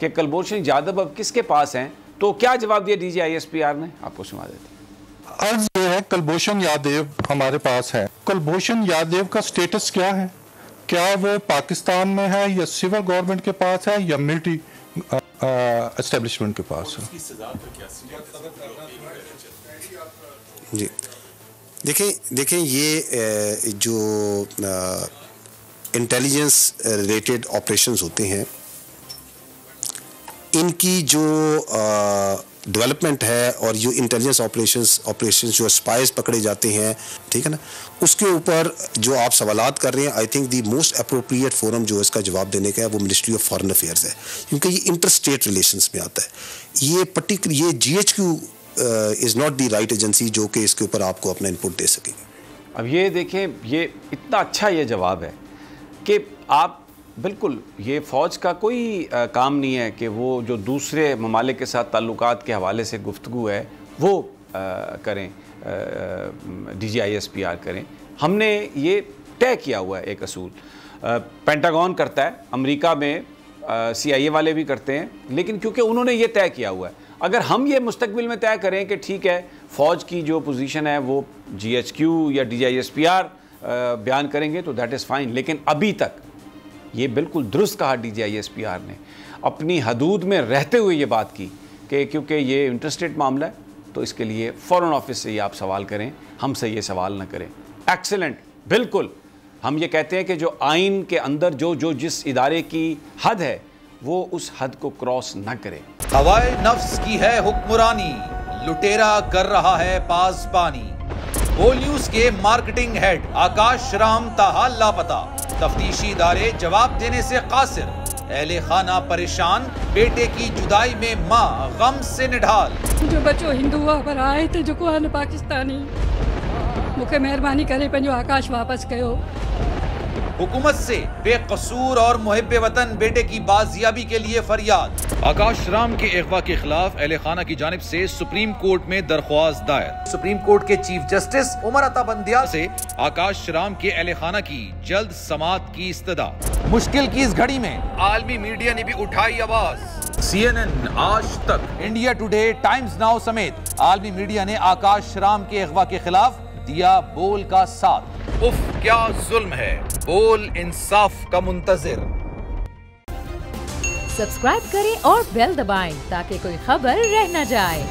कि कुलभूषण यादव अब किसके पास हैं, तो क्या जवाब दिया DGISPR ने, आपको सुना देते हैं। अर्ज ये है, कुलभूषण यादव हमारे पास है। कुलभूषण यादव का स्टेटस क्या है? क्या वो पाकिस्तान में है या सिविल गवर्नमेंट के पास है या मिलिट्री एस्टेब्लिशमेंट के पास है? जी देखें ये जो इंटेलिजेंस रिलेटेड ऑपरेशंस होते हैं, इनकी जो डेवलपमेंट है और जो इंटेलिजेंस ऑपरेशंस जो स्पाइस पकड़े जाते हैं, ठीक है ना, उसके ऊपर जो आप सवालात कर रहे हैं, I think the most appropriate forum जो इसका जवाब देने का है वो मिनिस्ट्री ऑफ फॉरेन अफेयर्स है, क्योंकि ये इंटर स्टेट रिलेशंस में आता है। ये GHQ is not the right agency जो कि इसके ऊपर आपको अपना इनपुट दे सकेगी। अब ये देखें, ये इतना अच्छा ये जवाब है कि आप बिल्कुल, ये फ़ौज का कोई काम नहीं है कि वो जो दूसरे ममालिक के साथ ताल्लुकात के हवाले से गुफ्तगू है वो करें, DGISPR करें। हमने ये तय किया हुआ है एक असूल, पेंटागन करता है, अमेरिका में CIA वाले भी करते हैं, लेकिन क्योंकि उन्होंने ये तय किया हुआ है, अगर हम ये मुस्तकबिल में तय करें कि ठीक है फ़ौज की जो पोजीशन है वो GHQ या DGISPR बयान करेंगे तो दैट इज़ फ़ाइन, लेकिन अभी तक ये बिल्कुल दुरुस्त कहा DGISPR ने, अपनी हदूद में रहते हुए ये बात की कि क्योंकि ये इंटरस्टेट मामला है तो इसके लिए फ़ॉरेन ऑफिस से ये आप सवाल करें, हमसे ये सवाल ना करें। एक्सीलेंट, बिल्कुल। हम ये कहते हैं कि जो आइन के अंदर जो जिस इदारे की हद है वो उस हद को क्रॉस ना करे। हवाए नफ्स की है हुक्मरानी, लुटेरा कर रहा है पासबानी। बोल न्यूज के मार्केटिंग हेड आकाश राम ताहा लापता, तफ्तीशी इदारे जवाब देने से कासिर, अहले खाना परेशान, बेटे की जुदाई में माँ गम से निढाल। जो बच्चो हिंदू पर आए थे जो को पाकिस्तानी, मुझे मेहरबानी करे पंहिंजो आकाश वापस कयो। हुकूमत से बेकसूर और मुहिब्बे वतन बेटे की बाजियाबी के लिए फरियाद। आकाश राम के अगवा के खिलाफ अहले खाना की जानिब से सुप्रीम कोर्ट में दरख्वास्त दायर। सुप्रीम कोर्ट के चीफ जस्टिस उमर अता बंदियाल से आकाश राम के अहले खाना की जल्द समाअत की इस्तदा। मुश्किल की इस घड़ी में आलमी मीडिया ने भी उठाई आवाज। CNN, आज तक, इंडिया टुडे, टाइम्स नाउ समेत आलमी मीडिया ने आकाश राम के अगवा के खिलाफ दिया बोल का साथ। उफ क्या जुल्म है, बोल इंसाफ का मुंतजिर। सब्सक्राइब करें और बेल दबाएं ताकि कोई खबर रह न जाए।